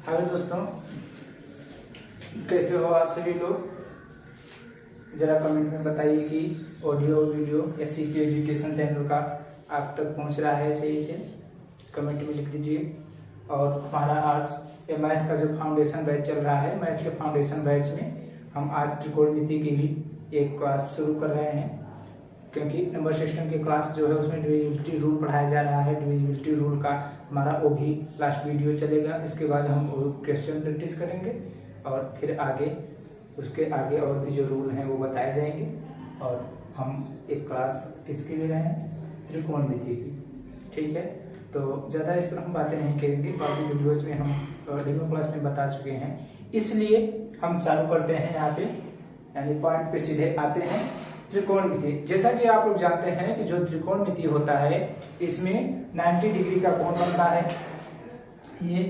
Hello दोस्तों, कैसे हो आप सभी लोग। ज़रा कमेंट में बताइए कि audio video SCP education channel का आप तक पहुंच रहा है सही से। कमेंट में लिख दीजिए। और हमारा आज ये मैथ का जो फाउंडेशन बैच चल रहा है, मैथ के फाउंडेशन बैच में हम आज त्रिकोणमिति की भी एक क्लास शुरू कर रहे हैं, क्योंकि नंबर सिस्टम की क्लास जो है उसमें डिविजिबिलिटी रूल पढ़ाया जा रहा है। डिविजिबिलिटी रूल का हमारा वो भी लास्ट वीडियो चलेगा। इसके बाद हम वो क्वेश्चन प्रैक्टिस करेंगे और फिर आगे उसके आगे और भी जो रूल हैं वो बताए जाएंगे। और हम एक क्लास किसकी ले रहे हैं, त्रिकोणमिति की। ठीक है, तो ज़्यादा इस पर हम बातें नहीं करेंगे, बाकी वीडियोज़ में हम डेमो क्लास में बता चुके हैं। इसलिए हम चालू करते हैं यहाँ पे, यानी पॉइंट पे सीधे आते हैं। त्रिकोणमिति, जैसा कि आप लोग जानते हैं कि जो त्रिकोणमिति होता है इसमें 90 डिग्री का कोण बनता है। ये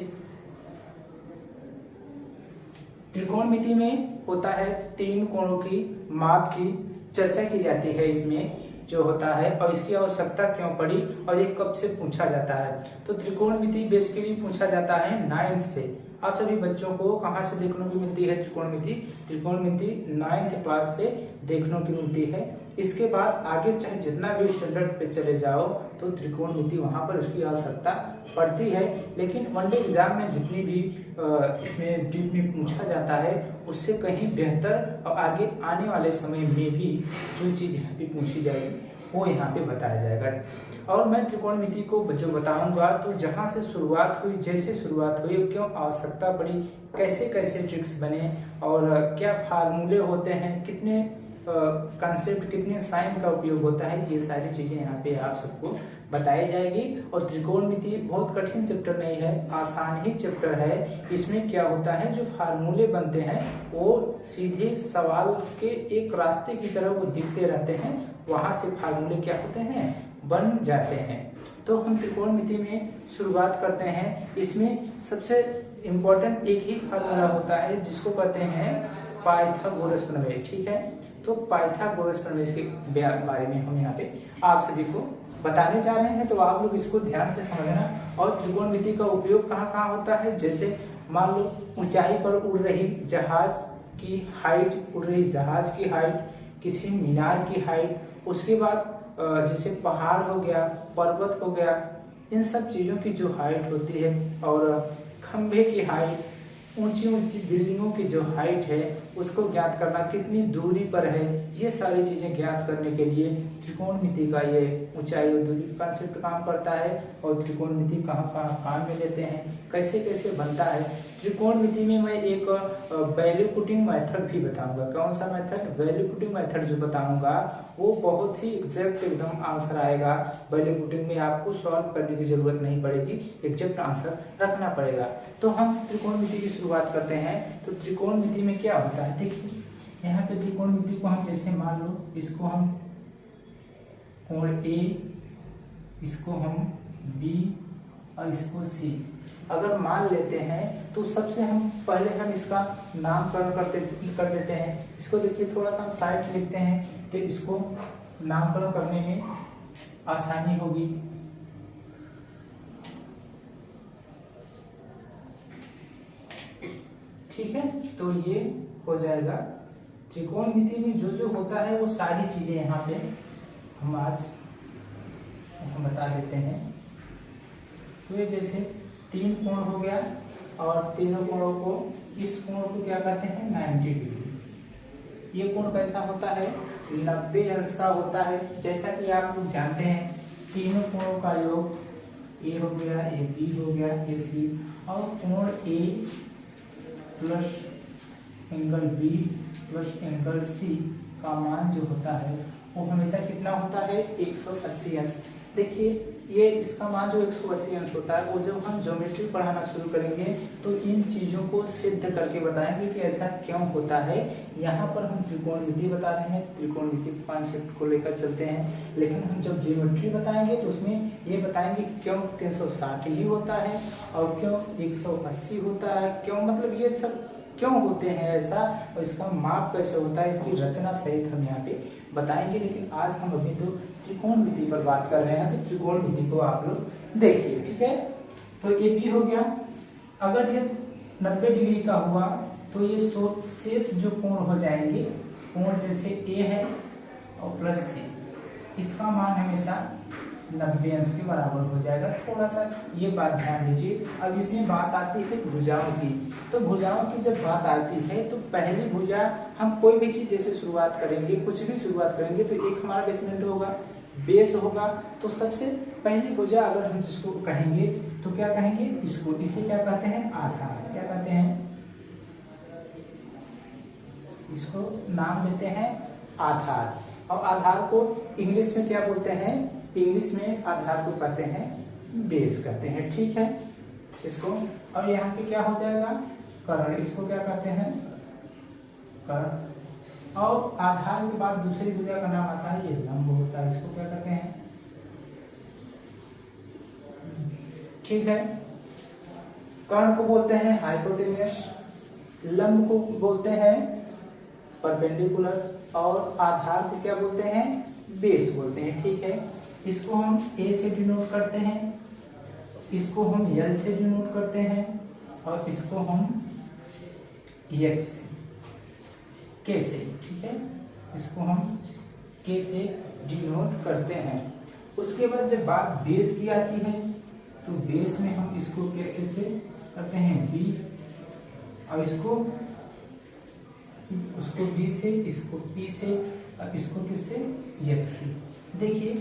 त्रिकोणमिति में होता है 3 कोणों की माप की चर्चा की जाती है इसमें जो होता है, और इसकी आवश्यकता क्यों पड़ी और ये कब से पूछा जाता है। तो त्रिकोणमिति बेसिकली पूछा जाता है 9th से। आप सभी बच्चों को कहाँ से देखने को मिलती है त्रिकोणमिति? त्रिकोणमिति 9th क्लास से देखने की मिलती है। इसके बाद आगे चाहे जितना भी स्टैंडर्ड पे चले जाओ तो त्रिकोणमिति वहाँ पर उसकी आवश्यकता पड़ती है। लेकिन वनडे एग्जाम में जितनी भी इसमें डीपली पूछा जाता है उससे कहीं बेहतर और आगे आने वाले समय में भी जो चीज़ यहाँ पे पूछी जाएगी वो यहाँ पे बताया जाएगा। और मैं त्रिकोणमिति को जो बताऊंगा तो जहाँ से शुरुआत हुई, जैसे शुरुआत हुई, क्यों आवश्यकता पड़ी, कैसे कैसे ट्रिक्स बने और क्या फार्मूले होते हैं, कितने कंसेप्ट, कितने साइन का उपयोग होता है, ये सारी चीजें यहाँ पे आप सबको बताई जाएगी। और त्रिकोणमिति बहुत कठिन चैप्टर नहीं है, आसान ही चैप्टर है। इसमें क्या होता है, जो फार्मूले बनते हैं वो सीधे सवाल के एक रास्ते की तरह वो दिखते रहते हैं, वहां से फार्मूले क्या होते हैं, बन जाते हैं। तो हम त्रिकोणमिति में शुरुआत करते हैं। इसमें सबसे इम्पोर्टेंट एक ही फार्मूला होता है जिसको कहते हैं पाइथागोरस प्रमेय। ठीक है, तो पाइथागोरस प्रमेय के बारे में हम यहाँ पे आप सभी को बताने जा रहे हैं, तो आप लोग इसको ध्यान से समझना। और त्रिकोणमिति का उपयोग कहाँ कहाँ होता है, जैसे मान लो ऊंचाई पर उड़ रही जहाज की हाइट, उड़ रही जहाज की हाइट, किसी मीनार की हाइट, उसके बाद जैसे पहाड़ हो गया, पर्वत हो गया, इन सब चीजों की जो हाइट होती है, और खंभे की हाइट, ऊंची ऊंची बिल्डिंगों की जो हाइट है उसको ज्ञात करना, कितनी दूरी पर है, ये सारी चीजें ज्ञात करने के लिए त्रिकोणमिति का ये ऊंचाई और दूरी कॉन्सेप्ट काम करता है। और त्रिकोणमिति कहाँ कहाँ काम में लेते हैं, कैसे कैसे बनता है। त्रिकोणमिति में मैं एक वैल्यू पुटिंग मेथड भी बताऊंगा। कौन सा मेथड? वैल्यू पुटिंग मेथड जो बताऊंगा वो बहुत ही एग्जैक्ट एकदम आंसर आएगा। वैल्यू पुटिंग में आपको सॉल्व करने की जरूरत नहीं पड़ेगी, एग्जैक्ट आंसर रखना पड़ेगा। तो हम त्रिकोणमिति की शुरुआत करते हैं। तो त्रिकोणमिति में क्या होता है, देखिए यहाँ पे त्रिकोणमिति को हम जैसे मान लो इसको हम कोण A, इसको हम B और इसको C अगर मान लेते हैं तो सबसे हम पहले हम इसका नामकरण कर देते हैं। इसको देखिए थोड़ा सा हम साइड लिखते हैं तो इसको नामकरण करने में आसानी होगी। ठीक है, तो ये हो जाएगा। त्रिकोणमिति में जो जो होता है वो सारी चीजें यहाँ पे हम आज बता देते हैं। तो ये जैसे 3 कोण हो गया और तीनों कोणों को, इस कोण को क्या कहते हैं, 90 डिग्री। ये कोण कैसा होता है, 90 अंश का होता है। जैसा कि आप लोग जानते हैं तीनों कोणों का योग A हो गया, A B हो गया, A C, और कोण A plus angle B plus angle C का मान जो होता है वो हमेशा कितना होता है, 180 अंश। देखिए ये इसका मान जो 180 अंश होता है वो जब हम ज्योमेट्री पढ़ाना शुरू करेंगे तो इन चीजों को सिद्ध करके बताएंगे कि ऐसा क्यों होता है। यहाँ पर हम त्रिकोणमिति बता रहे हैं, त्रिकोणमिति कॉन्सेप्ट को लेकर चलते हैं, लेकिन हम जब ज्योमेट्री बताएंगे तो उसमें ये बताएंगे कि क्यों 360 ही होता है और क्यों 180 होता है, क्यों मतलब ये सब क्यों होते हैं ऐसा, और इसका माप कैसे होता है, इसकी रचना सहित हम यहाँ पे बताएंगे। लेकिन आज हम अभी तो त्रिकोणमिति पर बात कर रहे हैं, तो त्रिकोणमिति को आप लोग देखिए। ठीक है, तो ये भी हो गया। अगर ये 90 डिग्री का हुआ तो ये शेष जो कोण हो जाएंगे, कोण जैसे ए है और प्लस सी, इसका मान हमेशा 90 अंश के बराबर हो जाएगा। थोड़ा सा ये बात ध्यान दीजिए। अब इसमें बात आती है भुजाओं की। तो भुजाओं की जब बात आती है तो पहली भुजा, हम कोई भी चीज जैसे शुरुआत करेंगे, कुछ भी शुरुआत करेंगे तो एक हमारा बेसमेंट होगा, बेस होगा। तो सबसे पहली भुजा अगर हम जिसको कहेंगे तो क्या कहेंगे, इसको, इसे क्या कहते हैं, आधार। क्या कहते हैं, इसको नाम देते हैं आधार। और आधार को इंग्लिश में क्या बोलते हैं, इंग्लिश में आधार को कहते हैं बेस कहते हैं। ठीक है इसको। और यहाँ पे क्या हो जाएगा, कर्ण, इसको क्या कहते हैं, कर्ण। और आधार के बाद दूसरी भुजा का नाम आता है, ये लंब होता है, इसको क्या कहते हैं, ठीक है। कर्ण को बोलते हैं हाइपोटेन्यूस, लंब को बोलते हैं परपेंडिकुलर, और आधार को क्या बोलते हैं, बेस बोलते हैं। ठीक है, इसको हम ए से डिनोट करते हैं, इसको हम एल से डिनोट करते हैं, और इसको हम एच से, के से, ठीक है, इसको हम के से डिनोट करते हैं। उसके बाद जब बात बेस की आती है तो बेस में हम इसको कैसे करते हैं, बी, और उसको बी से, इसको पी से, और इसको किससे, एच से। देखिए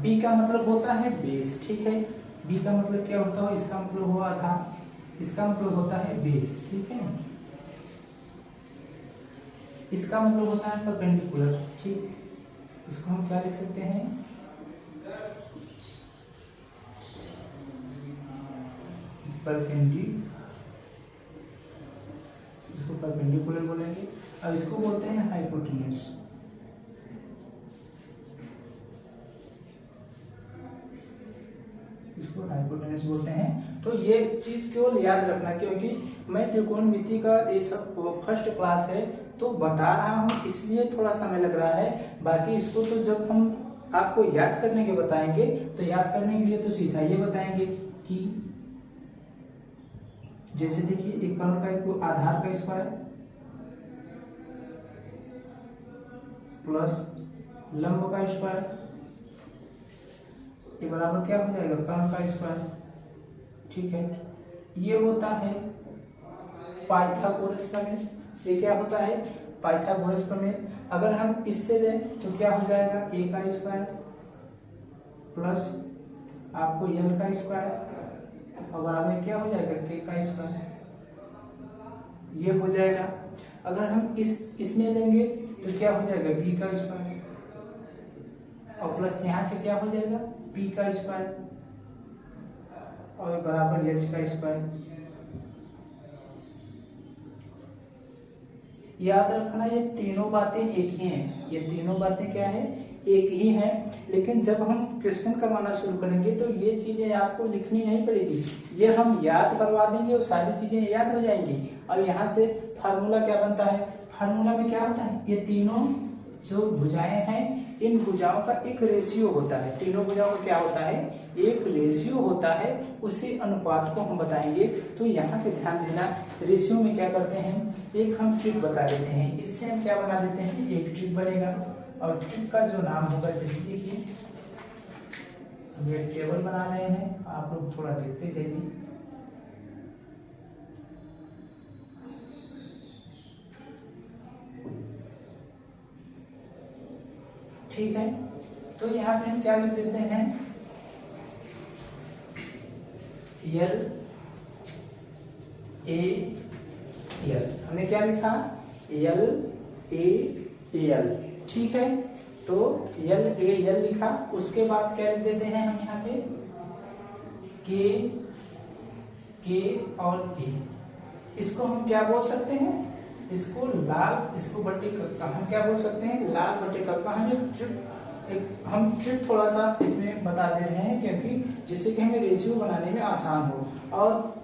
बी का मतलब होता है बेस, ठीक है, बी का मतलब क्या होता है, इसका मतलब हुआ आधार, इसका मतलब होता है बेस, ठीक है, इसका मतलब होता है परपेंडिकुलर। ठीक, इसको हम क्या लिख सकते हैं, इसको परपेंडिकुलर बोलेंगे। अब इसको बोलते हैं हाइपोटेन्यूस। इसको हाइपोटेन्यूस बोलते हैं। तो ये चीज केवल याद रखना, क्योंकि मैं त्रिकोणमिति का ये सब फर्स्ट क्लास है तो बता रहा हूँ, इसलिए थोड़ा समय लग रहा है। बाकी इसको तो जब हम आपको याद करने के बताएंगे तो याद करने के लिए तो सीधा ये बताएंगे कि जैसे देखिए एक कर्ण का एक आधार का स्क्वायर प्लस लंब का स्क्वायर, ये बराबर क्या हो जाएगा, कर्ण का स्क्वायर। ठीक है, ये होता है पाइथागोरस प्रमेय। ये क्या होता है, पाइथागोरस प्रमेय। अगर हम इससे लें तो क्या हो जाएगा, ए का स्क्वायर प्लस आपको एल का स्क्वायर, और बराबर क्या हो जाएगा, के का स्क्वायर, ये हो जाएगा। अगर हम इसमें लेंगे तो क्या हो जाएगा, बी का स्क्वायर, और प्लस यहाँ से क्या हो जाएगा, पी का स्क्वायर, और बराबर एच का स्क्वायर। याद रखना ये तीनों बातें एक ही हैं, ये तीनों बातें क्या है, एक ही हैं। लेकिन जब हम क्वेश्चन करवाना शुरू करेंगे तो ये चीजें आपको लिखनी नहीं पड़ेगी, ये हम याद करवा देंगे और सारी चीजें याद हो जाएंगी। और यहाँ से फार्मूला क्या बनता है, फार्मूला में क्या होता है, ये तीनों जो भुजाएं हैं इन भुजाओं का एक रेशियो होता है। तीनों भुजाओं का क्या होता है, एक रेशियो होता है, उसी अनुपात को हम बताएंगे। तो यहाँ पे ध्यान देना, रेशियो में क्या करते हैं, एक हम ट्रिक बता देते हैं, इससे हम क्या बना देते हैं, एक ट्रिक बनेगा। और ट्रिक का जो नाम होगा, जैसे देखिए हम एक टेबल बना रहे हैं, आप लोग थोड़ा देखते जाइए। ठीक है, तो यहाँ पे हम क्या लिख देते हैं, एल ए एल, हमने क्या लिखा, एल ए एल। ठीक है, तो एल ए एल लिखा। उसके बाद क्या लिख देते हैं हम यहाँ पे, के और ए। इसको हम क्या बोल सकते हैं, इसको लाल, इसको वर्टिकल का हम क्या बोल सकते हैं, लाल वर्टिकल का। हम ट्रिक थोड़ा सा इसमें बता दे रहे हैं, क्योंकि जिससे कि हमें रेशियो बनाने में आसान हो। और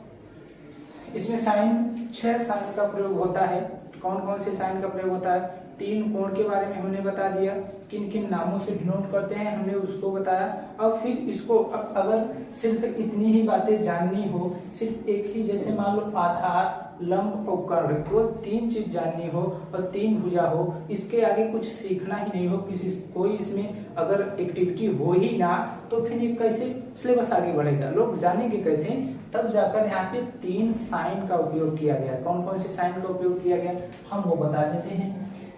इसमें साइन, 6 साइन का प्रयोग होता है। कौन कौन से साइन का प्रयोग होता है, 3 कोण के बारे में हमने बता दिया, किन किन नामों से डिनोट करते हैं हमने उसको बताया। और फिर इसको अगर सिर्फ इतनी ही बातें जाननी हो, सिर्फ एक ही, जैसे मान लो आधार, लंब और कर्ण, केवल 3 चीज जाननी हो और 3 भुजा हो, इसके आगे कुछ सीखना ही नहीं हो, किसी कोई इसमें अगर एक्टिविटी हो ही ना तो फिर ये कैसे सिलेबस आगे बढ़ेगा, लोग जानेंगे कैसे। तब जाकर यहाँ पे 3 साइन का उपयोग किया गया। कौन कौन से साइन का उपयोग किया गया हम वो बता देते हैं।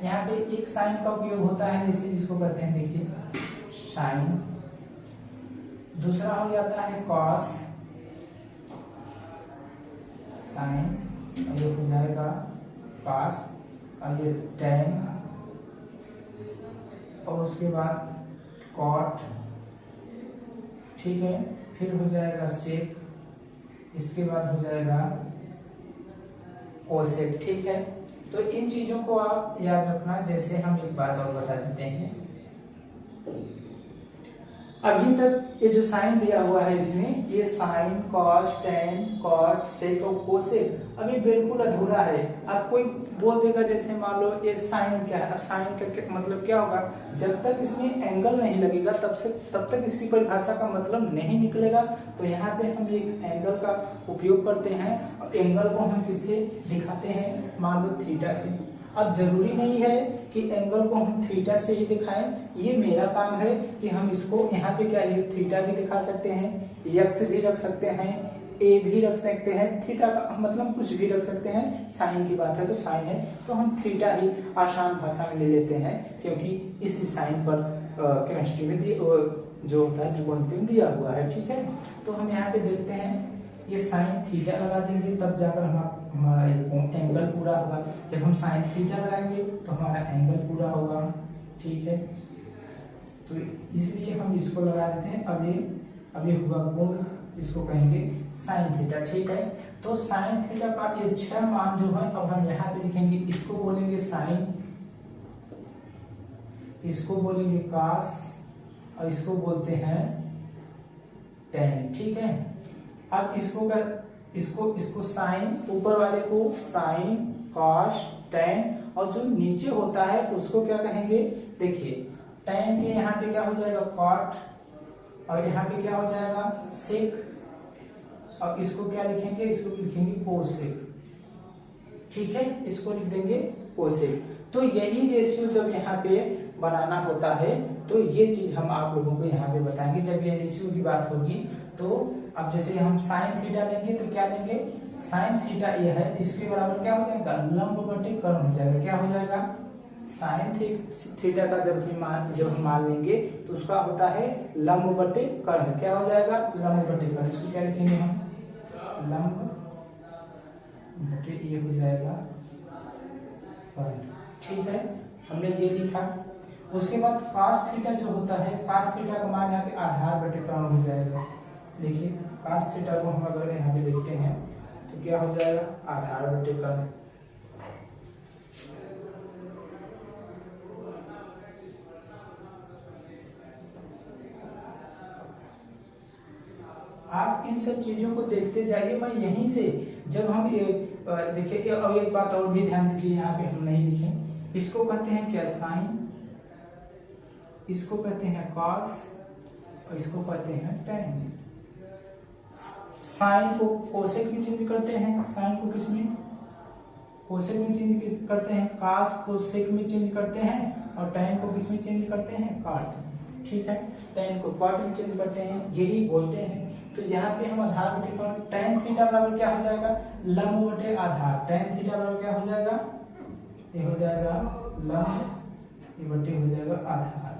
यहाँ पे एक साइन का उपयोग होता है जैसे जिसको कहते हैं, देखिए साइन। दूसरा हो जाता है कॉस, साइन, और ये हो जाएगा कॉस, और ये टैन, और उसके बाद कॉट, ठीक है। फिर हो जाएगा सेक, इसके बाद हो जाएगा कोसेक, ठीक है। तो इन चीजों को आप याद रखना। जैसे हम एक बात और बता देते हैं, अभी तक ये जो साइन दिया हुआ है इसमें, ये साइन, कॉस, टैन, कॉट, सेक और कोसेक अभी बिल्कुल अधूरा है। अब कोई बोल देगा जैसे मान लो ये साइन क्या है, अब साइन का मतलब क्या होगा, जब तक इसमें एंगल नहीं लगेगा तब तक इसकी परिभाषा का मतलब नहीं निकलेगा। तो यहाँ पे हम एक एंगल का उपयोग करते हैं, और एंगल को हम किससे दिखाते हैं, मान लो थीटा से। अब जरूरी नहीं है कि एंगल को हम थीटा से ही दिखाएं, ये मेरा काम है कि हम इसको यहाँ पे क्या है, थीटा भी दिखा सकते हैं, एक्स भी रख सकते हैं, ए भी रख सकते हैं, थीटा का मतलब कुछ भी रख सकते हैं। साइन की बात है तो साइन है तो हम थीटा ही आसान भाषा में ले लेते हैं, क्योंकि इस साइन पर केमिस्ट्री में जो होता है त्रिकोणमिति में दिया हुआ है, ठीक है। तो हम यहाँ पे देखते हैं, ये साइन थीटा लगा देंगे तब जाकर हमारा एंगल पूरा होगा। जब हम साइन थीटा लगाएंगे तो हमारा एंगल पूरा होगा, ठीक है। तो इसलिए हम इसको लगा देते हैं। अब ये होगा कोण, इसको कहेंगे साइन थीटा, ठीक है। तो साइन थीटा का ये 6 मान जो है अब हम यहाँ पे लिखेंगे, इसको बोलेंगे साइन, इसको बोलेंगे कॉस, और इसको बोलते हैं टैन, ठीक है। अब इसको साइन, ऊपर वाले को साइन, कॉस, टैन, और जो नीचे होता है उसको क्या कहेंगे, देखिए टैन के यहाँ पे क्या हो जाएगा कॉट, और यहाँ पे क्या हो जाएगा सेक, और इसको क्या लिखेंगे, इसको लिखेंगे कोसेक, ठीक है। इसको लिख देंगे कोसेक। तो यही रेशियो जब यहाँ पे बनाना होता है तो ये चीज हम आप लोगों को यहाँ पे बताएंगे जब ये रेशियो की बात होगी। तो अब जैसे हम साइन थीटा लेंगे तो क्या लेंगे, साइन थीटा ये है, इसके बराबर क्या हो जाएगा, लंब बटे कर्ण हो जाएगा। क्या हो जाएगा, साइन थीटा का जब हम मान लेंगे तो उसका होता है लंब बटे कर्ण। क्या हो जाएगा, लंब बटे कर्ण। इसको क्या लिखेंगे हम, लंब बटे ये हो जाएगा कर्ण, ठीक है। हमने ये लिखा। उसके बाद cos थीटा जो होता है, cos थीटा का मान यहाँ पे आधार बटे कर्ण हो जाएगा। देखिए cos थीटा को हम अगर यहाँ पे देखते हैं तो क्या हो जाएगा, आधार बटे कर्ण। आप इन सब चीजों को देखते जाइए। मैं यहीं से जब हम देखिए, अब एक बात और भी ध्यान दीजिए, यहाँ पे हम नहीं लिखे, इसको कहते हैं क्या, साइन, इसको कहते हैं कॉस, और इसको कहते हैं टैन। साइन को कोसेक में चेंज करते हैं, साइन को किसमें, कोसेक में चेंज करते हैं, कॉस को सेक में चेंज करते हैं, और टैन को किसमें चेंज करते हैं, कॉट, ठीक है। टैन को कॉट में चेंज करते हैं, यही बोलते हैं। तो यहाँ पे हम आधार बटे कर्ण, टैन थीटा बराबर क्या हो जाएगा, लंब बटे आधार। टैन थीटा बराबर क्या हो जाएगा, ये हो जाएगा लंब, ये बटे हो जाएगा आधार।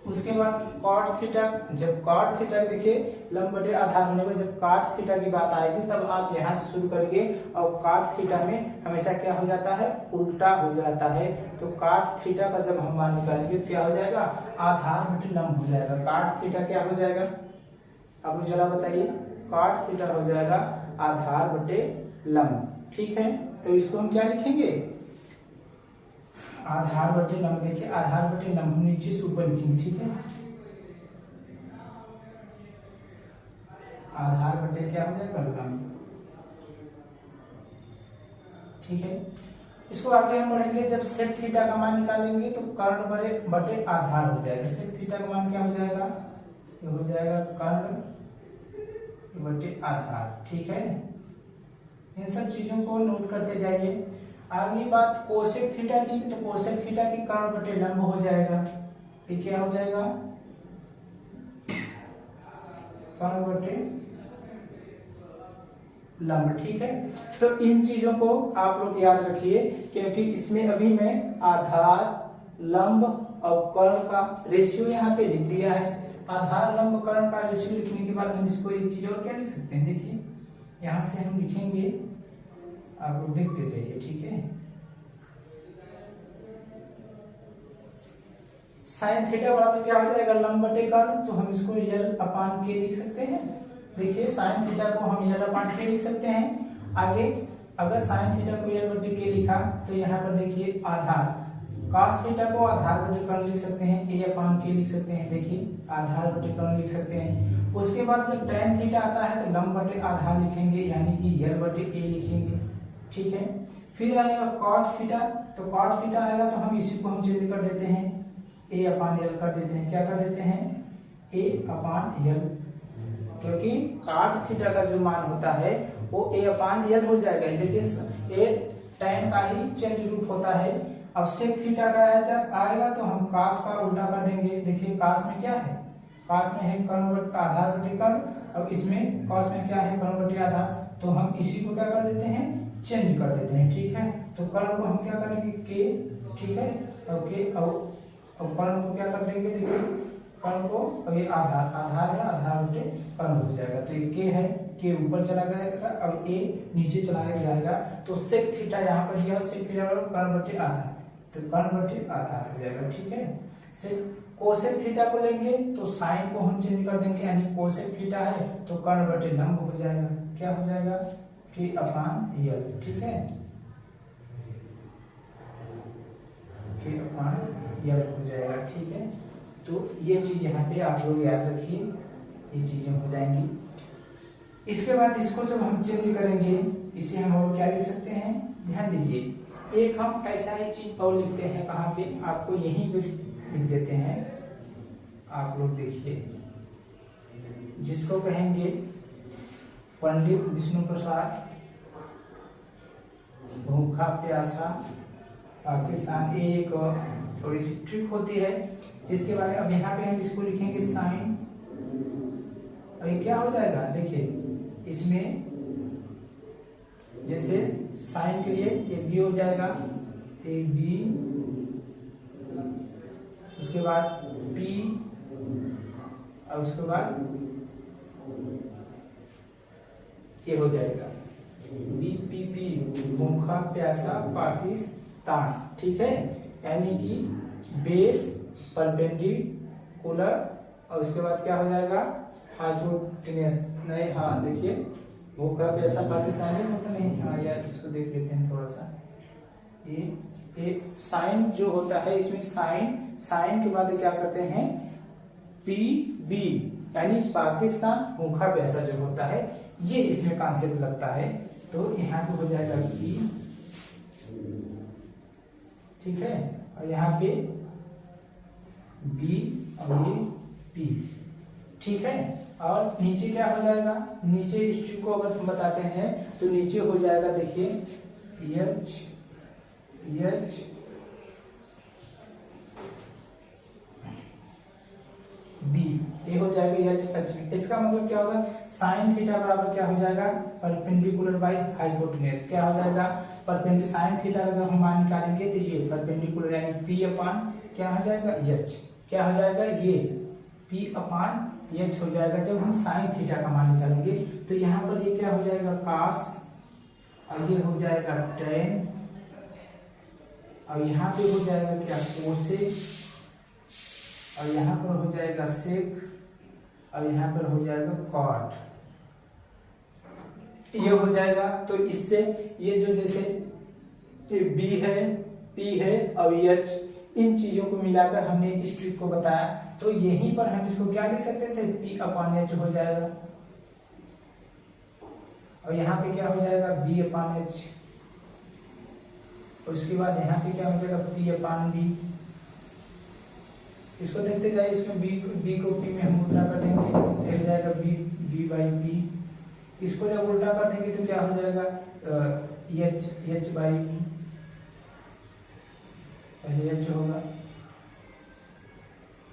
उसके बाद कॉट थीटा, जब कॉट थीटा देखिए लंब बटे आधार होने में जब कॉट थीटा की बात आएगी तब आप यहाँ से शुरू करेंगे, और कॉट थीटा में हमेशा क्या हो जाता है, उल्टा हो जाता है। तो कॉट थीटा का जब हम मान निकालेंगे तो क्या हो जाएगा, आधार बटे लंब हो जाएगा। कॉट थीटा क्या हो जाएगा, अब जरा बताइए, कॉट थीटा हो जाएगा आधार बटे लंब, ठीक है। तो इसको हम क्या लिखेंगे, आधार बटे लंब। देखिए आधार बटे लंब नीचे से ऊपर लिखेंगे, ठीक है। आधार बटे क्या हो जाएगा, लंब, ठीक है। इसको आगे हम बढ़ेंगे, जब सेक थीटा का मान निकालेंगे तो कर्ण बटे आधार हो जाएगा। सेक थीटा का मान क्या हो जाएगा, ये हो जाएगा कर्ण बटे आधार। ठीक है, इन सब चीजों को नोट करते जाइए। आगे बात कोसेक थीटा की, तो कोसेक थीटा की कर्ण बटे लंब हो जाएगा। ये क्या हो जाएगा, कर्ण बटे लंब। ठीक है, तो इन चीजों को आप लोग याद रखिए, क्योंकि इसमें अभी मैं आधार, लंब और कर्ण का रेशियो यहाँ पे लिख दिया है। आधार, लंब, कर्ण का रेशियो लिखने के बाद हम इसको एक चीज और क्या लिख सकते हैं, देखिए यहां से हम लिखेंगे, आप लोग देखते जाइए। ठीक है, साइन थीटा बराबर क्या हो जाएगा, लंब बटे कर्ण, तो हम इसको यल अपान के लिख सकते हैं। देखिए साइन थीटा को हम यल अपान के लिख सकते हैं। आगे अगर साइन थीटा को यल बटे के लिखा, तो यहाँ पर देखिए आधार, cos थीटा को आधार बटे कर्ण लिख सकते हैं, a अपान के लिख सकते हैं। देखिए आधार बटे कर्ण लिख सकते हैं। उसके बाद जब tan थीटा आता है तो लंब बटे आधार लिखेंगे, यानी कि यल बटे a लिखेंगे। ठीक है, फिर आएगा cot थीटा, तो cot थीटा आएगा तो हम इसी को हम चेंज कर देते हैं, a अपान यल कर देते हैं। क्या कर देते हैं, a अपान यल, क्योंकि cot थीटा का जो मान होता है वो a अपान यल हो जाएगा। देखिए a tan का ही चेंज रूप होता है। अब sec थीटा का आएगा तो हम cos का उल्टा कर देंगे। देखिए cos में क्या है, cos में है कर्ण बटे आधार बटे कर्ण, अब इसमें cos में क्या है, कर्ण बटे आधार, तो हम इसी को क्या कर देते हैं, चेंज कर देते हैं। ठीक है, तो कर्ण को हम क्या करेंगे, k। ठीक है, अब k अब कर्ण को क्या कर देंगे, देखिए कर्ण को, अब ये आधार है, आधार बटे कर्ण हो जाएगा, तो ये k है, k ऊपर चला जाएगा, अब a नीचे चला जाएगा, तो sec थीटा यहाँ पर दिया, sec थीटा कर्ण बटे आधार, तो कर्ण बटे आधार हो जाएगा। ठीक है, कोसेक थीटा को लेंगे तो साइन को हम चेंज कर देंगे, यानी कोसेक थीटा है तो कर्ण बटे लंब हो जाएगा। क्या हो जाएगा, k अपान यल। ठीक है, k अपान यल हो जाएगा। ठीक है, तो ये चीज यहाँ पे आप लोग याद रखिए, ये चीजें हो जाएंगी। इसके बाद इसको जब हम चेंज करेंगे, इसे हम और क्या लिख सकते हैं, ध्यान दीजिए, एक हम ऐसा ही चीज और लिखते हैं, कहाँ पे, आपको यहीं पे लिख देते हैं, आप लोग देखिए, जिसको कहेंगे पंडित विष्णु प्रसाद भूखा प्यासा पाकिस्तान। एक थोड़ी सी ट्रिक होती है जिसके बारे में, अब यहाँ पे हम इसको लिखेंगे साइन, और ये क्या हो जाएगा, देखिए इसमें जैसे साइन के लिए ये बी हो जाएगा, तो बी, उसके बाद पी, और उसके बाद ये हो जाएगा बी पी पी, भूखा प्यासा पाकिस्तान। ठीक है, यानी कि बेस परपेंडिकुलर, और उसके बाद क्या हो जाएगा, हाइपोटेन्यूस, नहीं हाँ देखिए भूखा प्यासा पाकिस्तान है, मतलब नहीं, हाँ यार इसको देख लेते हैं थोड़ा सा। ये साइन जो होता है, इसमें साइन के बाद क्या करते हैं, पी बी, यानी पाकिस्तान भूखा प्यासा जो होता है, ये इसमें कॉन्सेप्ट लगता है, तो यहाँ पे हो जाएगा पी। ठीक है, और यहाँ पे बी और ये पी। ठीक है, और नीचे क्या हो जाएगा, नीचे इस ट्रिक को अगर हम बताते हैं तो नीचे हो जाएगा, देखिए एच बी, ये हो जाएगा एच एच बी। इसका मतलब क्या होगा, साइन थीटा बराबर क्या हो जाएगा, परपेंडिकुलर बाई हाइपोटेन्यूस। क्या हो जाएगा, परपेंडिकुलर, साइन थीटा का जब हम मान निकालेंगे तो ये परपेंडिकुलर यानी पी अपान क्या हो जाएगा, एच। क्या हो जाएगा, ये पी अपान एच हो जाएगा जब हम साइन थीटा का मान निकालेंगे। तो यहाँ पर ये क्या हो जाएगा, कास, और ये हो जाएगा टेन, और यहाँ पे हो जाएगा क्या, कोसेक, और यहाँ पर हो जाएगा सेक, और यहाँ पर हो जाएगा कॉट। ये हो जाएगा, तो इससे ये जो जैसे बी है, पी है और एच, इन चीजों को मिलाकर हमने इस ट्रिक को बताया, तो यहीं पर हम इसको क्या लिख सकते थे, पी अपान एच हो जाएगा, और यहाँ पे क्या हो जाएगा, बी अपान एच, और उसके बाद यहाँ पे क्या हो जाएगा, पी अपान बी। इसको देखते जाइए, इसमें बी को पी में हम उल्टा कर देंगे, फिर जाएगा बी बाई पी, इसको जब उल्टा कर देंगे तो क्या हो जाएगा, एच बाई ई, पहले एच होगा,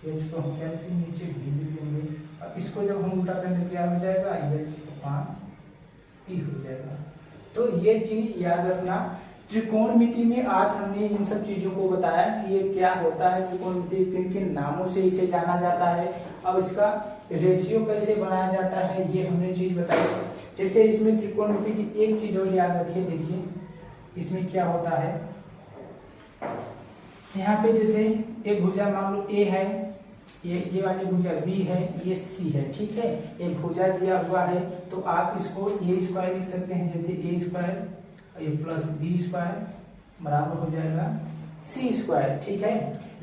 एच को हम कैसे नीचे भी लिख देंगे, और इसको जब हम उल्टा करेंगे क्या हो जाएगा, एच अपान ई हो जाएगा। तो ये चीज याद रखना। त्रिकोणमिति में आज हमने इन सब चीजों को बताया कि ये क्या होता है, त्रिकोणमिति किन किन नामों से इसे जाना जाता है, अब इसका रेशियो कैसे बनाया जाता है, ये हमने चीज बताई। जैसे इसमें त्रिकोणमिति की एक चीज और याद रखिए, देखिए इसमें क्या होता है, यहाँ पे जैसे एक भुजा मान लो ए है, ये वाली भुजा बी है, ये सी है, ठीक है, एक भुजा दिया हुआ है तो आप इसको ए स्क्वायर लिख सकते हैं, जैसे ए स्क्वायर ये प्लस बी स्क्वायर बराबर हो जाएगा सी स्क्वायर, ठीक है।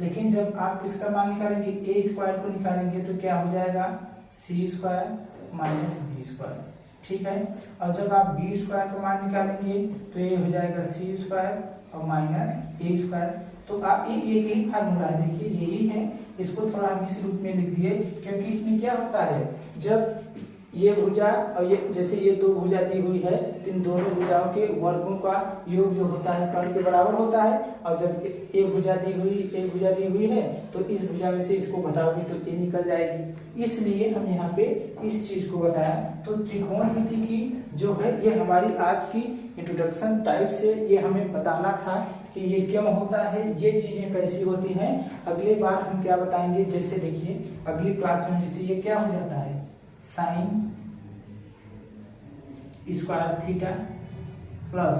लेकिन जब आप इसका मान निकालेंगे, ए स्क्वायर को निकालेंगे तो क्या हो जाएगा, सी स्क्वायर माइनस बी स्क्वायर, ठीक है। और जब आप बी स्क्वायर का मान निकालेंगे तो ये हो जाएगा सी स्क्वायर और माइनस ए स्क्वायर। तो आप ये यही फार्मूला है, देखिए यही है, इसको थोड़ा हम इस रूप में लिख दिए क्योंकि इसमें क्या होता है, जब ये भुजा और ये जैसे ये दो भुजा दी हुई है, इन दोनों भुजाओं के वर्गों का योग जो होता है कर्ण के बराबर होता है, और जब एक भुजा दी हुई है तो इस भुजा में से इसको घटाओगे तो ये निकल जाएगी, इसलिए हम यहाँ पे इस चीज को बताया। तो त्रिकोणमिति की जो है ये हमारी आज की इंट्रोडक्शन टाइप से ये हमें बताना था कि ये क्यों होता है, ये चीजें कैसी होती हैं। अगले बार हम क्या बताएंगे, जैसे देखिए अगली क्लास में जैसे ये क्या हो जाता है, sine square theta plus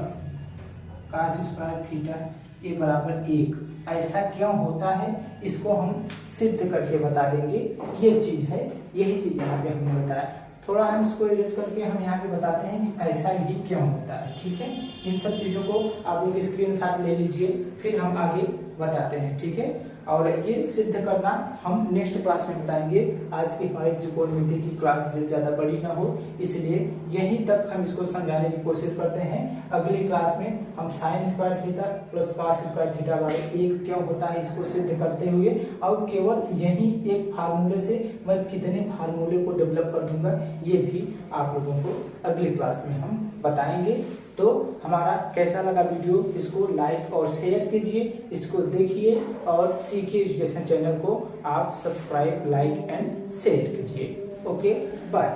cos square theta ये बराबर 1, ऐसा क्यों होता है इसको हम सिद्ध करके बता देंगे। ये चीज है, यही चीज यहाँ पे हमने बताया। थोड़ा हम इसको इरेज करके हम यहाँ पे बताते हैं कि ऐसा ही क्यों होता है, ठीक है। इन सब चीजों को आप लोग स्क्रीनशॉट ले लीजिए, फिर हम आगे बताते हैं, ठीक है। और ये सिद्ध करना हम नेक्स्ट क्लास में बताएंगे। आज की हमारी त्रिकोणमिति की क्लास ज्यादा बड़ी ना हो, इसलिए यहीं तक हम इसको समझाने की कोशिश करते हैं। अगली क्लास में हम sign square theta plus cos square theta वाले 1 क्यों होता है इसको सिद्ध करते हुए, और केवल यही एक फार्मूले से मैं कितने फार्मूले को डेवलप कर दूंगा ये भी आप लोगों को अगली क्लास में हम बताएंगे। तो हमारा कैसा लगा वीडियो, इसको लाइक और शेयर कीजिए, इसको देखिए और सीके एजुकेशन चैनल को आप सब्सक्राइब, लाइक एंड शेयर कीजिए। Okay, bye.